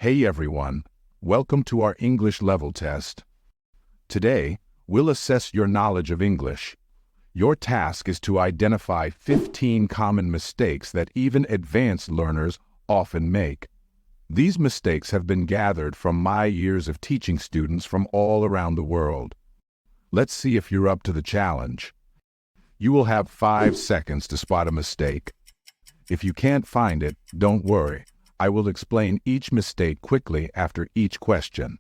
Hey everyone, welcome to our English level test. Today, we'll assess your knowledge of English. Your task is to identify 15 common mistakes that even advanced learners often make. These mistakes have been gathered from my years of teaching students from all around the world. Let's see if you're up to the challenge. You will have 5 seconds to spot a mistake. If you can't find it, don't worry. I will explain each mistake quickly after each question.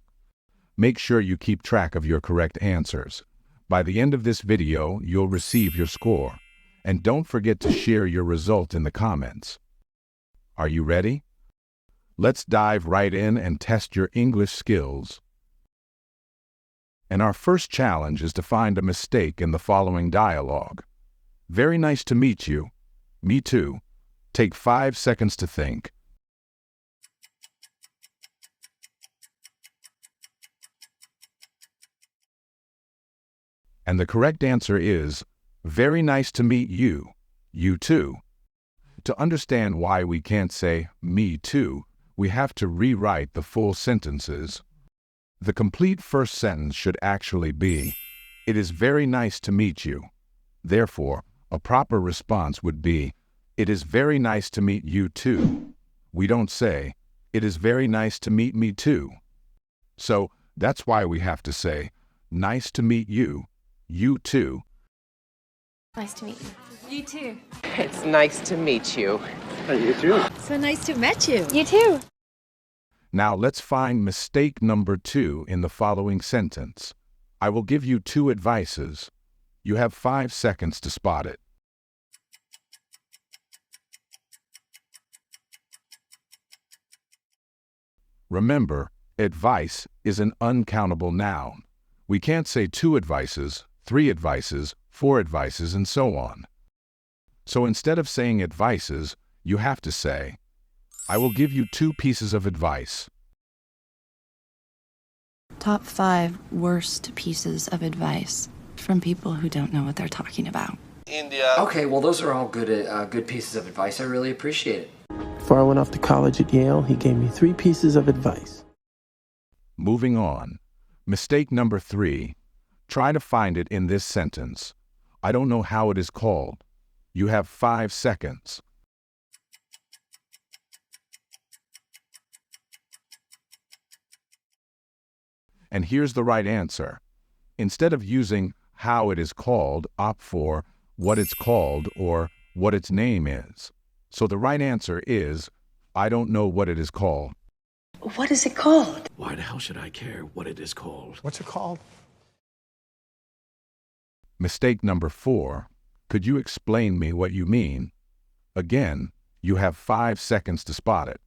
Make sure you keep track of your correct answers. By the end of this video, you'll receive your score. And don't forget to share your result in the comments. Are you ready? Let's dive right in and test your English skills. And our first challenge is to find a mistake in the following dialogue. Very nice to meet you. Me too. Take 5 seconds to think. And the correct answer is, very nice to meet you. You too. To understand why we can't say, me too, we have to rewrite the full sentences. The complete first sentence should actually be, it is very nice to meet you. Therefore, a proper response would be, it is very nice to meet you too. We don't say, it is very nice to meet me too. So, that's why we have to say, nice to meet you. You too. Nice to meet you. You too. It's nice to meet you. You too. So nice to meet you. You too. Now let's find mistake number 2 in the following sentence. I will give you 2 advices. You have 5 seconds to spot it. Remember, advice is an uncountable noun. We can't say 2 advices, 3 advices, 4 advices, and so on. So instead of saying advices, you have to say, I will give you 2 pieces of advice. Top 5 worst pieces of advice from people who don't know what they're talking about. India. Okay, well, those are all good pieces of advice. I really appreciate it. Before I went off to college at Yale, he gave me 3 pieces of advice. Moving on. Mistake number 3. Try to find it in this sentence. I don't know how it is called. You have 5 seconds. And here's the right answer. Instead of using how it is called, opt for what it's called or what its name is. So the right answer is, I don't know what it is called. What is it called? Why the hell should I care what it is called? What's it called? Mistake number 4. Could you explain me what you mean? Again, you have 5 seconds to spot it.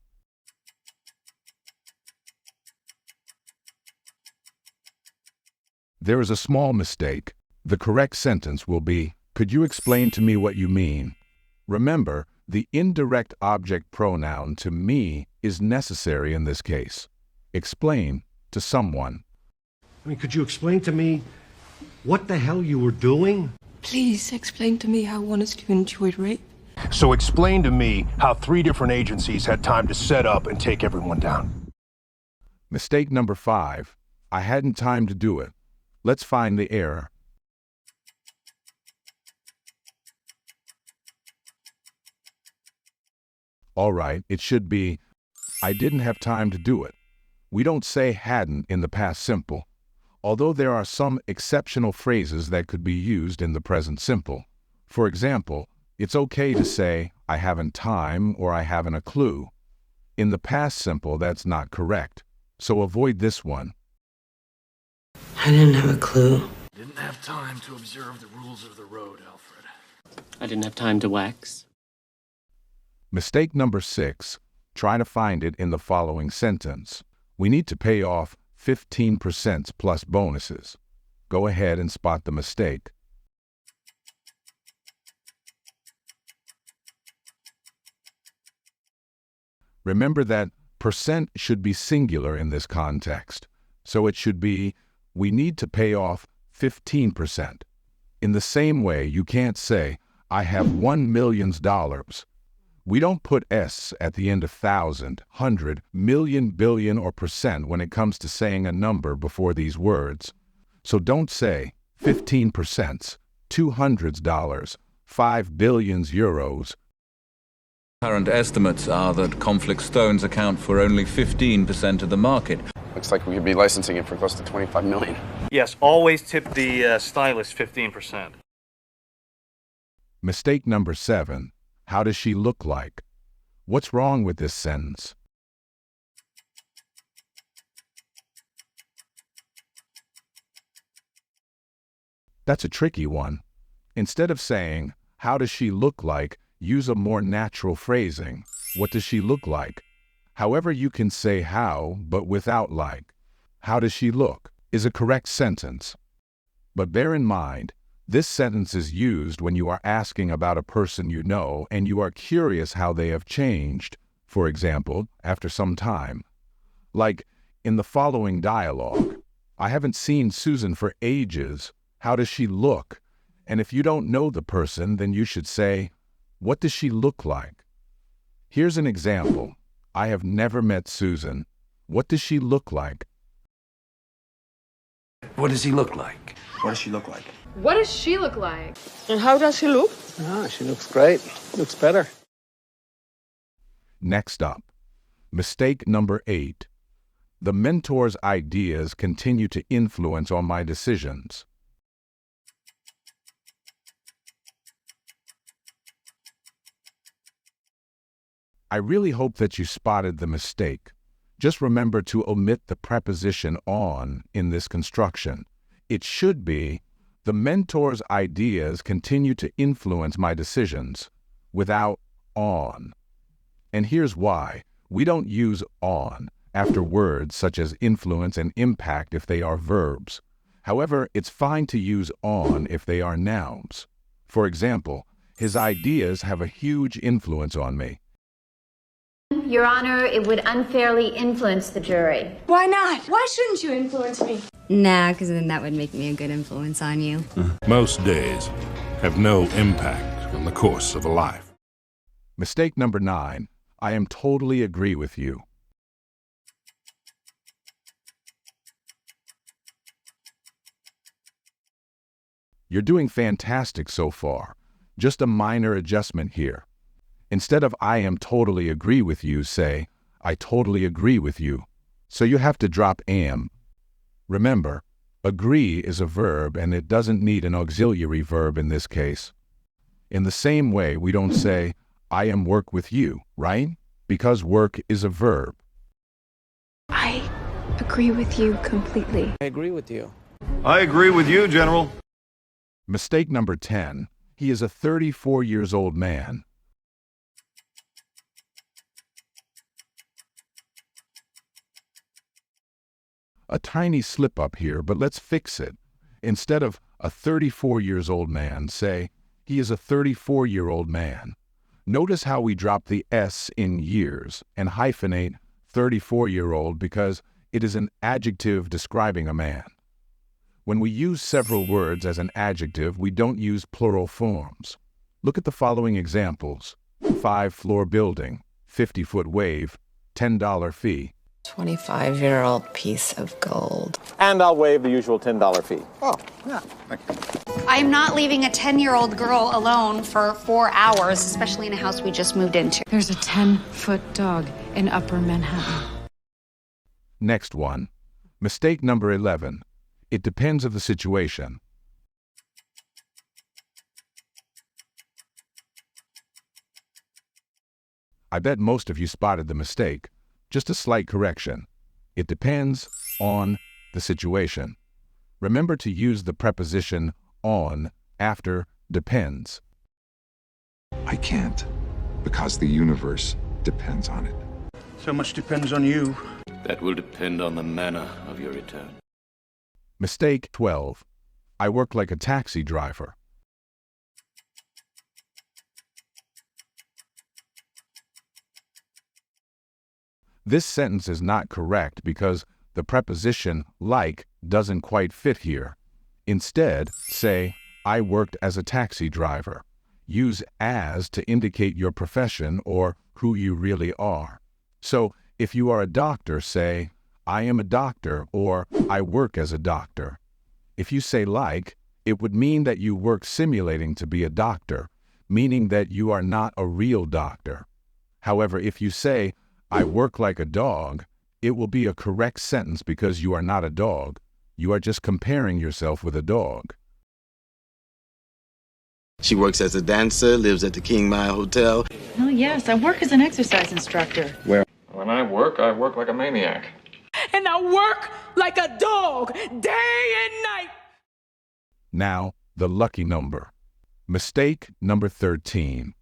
There is a small mistake. The correct sentence will be, could you explain to me what you mean? Remember, the indirect object pronoun to me is necessary in this case. Explain to someone. Could you explain to me what the hell you were doing? Please explain to me how one is to enjoy rape. So explain to me how 3 different agencies had time to set up and take everyone down. Mistake number 5. I hadn't time to do it. Let's find the error. All right, it should be, I didn't have time to do it. We don't say hadn't in the past simple, although there are some exceptional phrases that could be used in the present simple. For example, it's okay to say, I haven't time or I haven't a clue. In the past simple, that's not correct, so avoid this one. I didn't have a clue. Didn't have time to observe the rules of the road, Alfred. I didn't have time to wax. Mistake number 6. Try to find it in the following sentence. We need to pay off 15% plus bonuses. Go ahead and spot the mistake. Remember that percent should be singular in this context, so it should be, we need to pay off 15%. In the same way, you can't say, I have $1 million. We don't put s at the end of thousand, hundred, million, billion, or percent when it comes to saying a number before these words. So don't say 15%, $200, 5 billion euros. Current estimates are that conflict stones account for only 15% of the market. Looks like we could be licensing it for close to 25 million. Yes, always tip the stylist 15%. Mistake number 7. How does she look like? What's wrong with this sentence? That's a tricky one. Instead of saying, how does she look like, use a more natural phrasing. What does she look like? However, you can say how, but without like. How does she look is a correct sentence. But bear in mind, this sentence is used when you are asking about a person you know and you are curious how they have changed, for example, after some time. Like in the following dialogue, I haven't seen Susan for ages. How does she look? And if you don't know the person, then you should say, what does she look like? Here's an example. I have never met Susan. What does she look like? What does he look like? What does she look like? What does she look like? And how does she look? Ah, she looks great. Looks better. Next up, mistake number 8. The mentor's ideas continue to influence on my decisions. I really hope that you spotted the mistake. Just remember to omit the preposition on in this construction. It should be, the mentor's ideas continue to influence my decisions, without on. And here's why. We don't use on after words such as influence and impact if they are verbs. However, it's fine to use on if they are nouns. For example, his ideas have a huge influence on me. Your Honor, it would unfairly influence the jury. Why not? Why shouldn't you influence me? Nah, because then that would make me a good influence on you. Most days have no impact on the course of a life. Mistake number 9. I am totally agree with you. You're doing fantastic so far. Just a minor adjustment here. Instead of I am totally agree with you, say, I totally agree with you. So you have to drop am. Remember, agree is a verb and it doesn't need an auxiliary verb in this case. In the same way, we don't say, I am work with you, right? Because work is a verb. I agree with you completely. I agree with you. I agree with you, General. Mistake number 10. He is a 34 years old man. A tiny slip up here, but let's fix it. Instead of a 34 years old man, say, he is a 34-year-old man. Notice how we drop the S in years and hyphenate 34-year-old because it is an adjective describing a man. When we use several words as an adjective, we don't use plural forms. Look at the following examples. 5-floor building, 50-foot wave, $10 fee. 25-year-old piece of gold. And I'll waive the usual $10 fee. Oh, yeah. Thank you. I'm not leaving a 10-year-old girl alone for 4 hours, especially in a house we just moved into. There's a 10-foot dog in Upper Manhattan. Next one. Mistake number 11. It depends of the situation. I bet most of you spotted the mistake. Just a slight correction. It depends on the situation. Remember to use the preposition on after depends. I can't, because the universe depends on it. So much depends on you. That will depend on the manner of your return. Mistake 12. I work like a taxi driver. This sentence is not correct because the preposition like doesn't quite fit here. Instead, say, I worked as a taxi driver. use as to indicate your profession or who you really are. So, if you are a doctor, say, I am a doctor, or I work as a doctor. If you say like, it would mean that you work simulating to be a doctor, meaning that you are not a real doctor. However, if you say, I work like a dog, it will be a correct sentence because you are not a dog. You are just comparing yourself with a dog. She works as a dancer, lives at the King Mile Hotel. Oh, yes, I work as an exercise instructor. Where? When I work like a maniac. And I work like a dog, day and night. Now, the lucky number. Mistake number 13.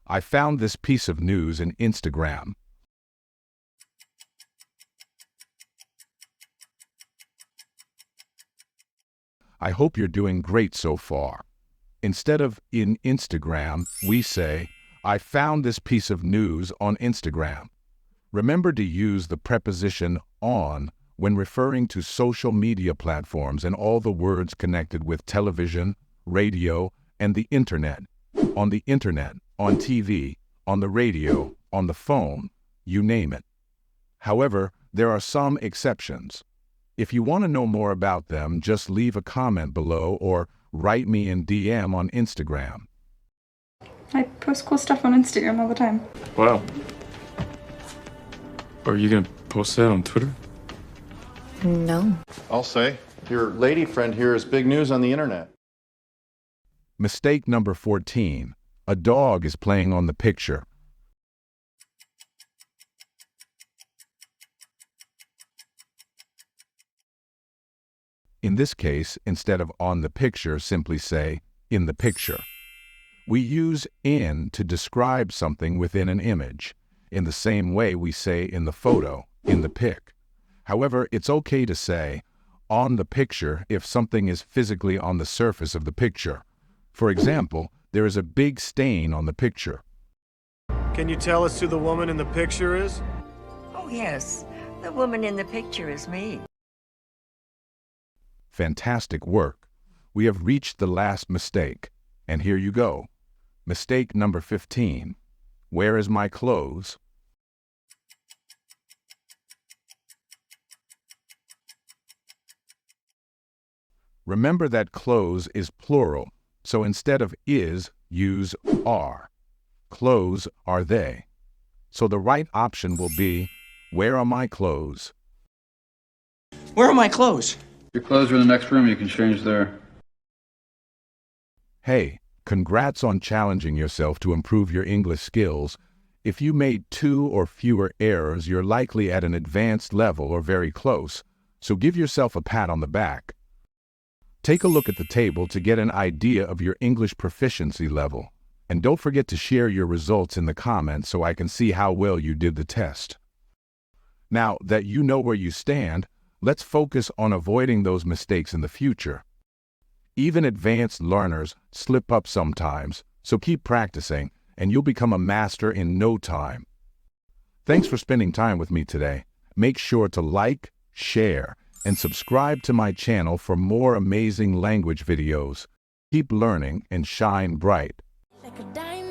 I found this piece of news in Instagram. I hope you're doing great so far. Instead of in Instagram, we say, I found this piece of news on Instagram. Remember to use the preposition on when referring to social media platforms and all the words connected with television, radio, and the internet. On the internet, on TV, on the radio, on the phone, you name it. However, there are some exceptions. If you want to know more about them, just leave a comment below or write me in DM on Instagram. I post cool stuff on Instagram all the time. Wow. Are you gonna post that on Twitter? No. I'll say. Your lady friend here is big news on the internet. Mistake number 14. A dog is playing on the picture. In this case, instead of on the picture, simply say in the picture. We use in to describe something within an image, in the same way we say in the photo, in the pic. However, it's okay to say on the picture if something is physically on the surface of the picture. For example, there is a big stain on the picture. Can you tell us who the woman in the picture is? Oh, yes. The woman in the picture is me. Fantastic work. We have reached the last mistake, and here you go. Mistake number 15. Where is my clothes? Remember that clothes is plural, so instead of is, use are. Clothes are they. So the right option will be, where are my clothes? Where are my clothes? Your clothes are in the next room. You can change there. Hey, congrats on challenging yourself to improve your English skills. If you made 2 or fewer errors, you're likely at an advanced level or very close, so give yourself a pat on the back. Take a look at the table to get an idea of your English proficiency level. And don't forget to share your results in the comments so I can see how well you did the test. Now that you know where you stand, let's focus on avoiding those mistakes in the future. Even advanced learners slip up sometimes, so keep practicing and you'll become a master in no time. Thanks for spending time with me today. Make sure to like, share, and subscribe to my channel for more amazing language videos. Keep learning and shine bright. Like a diamond.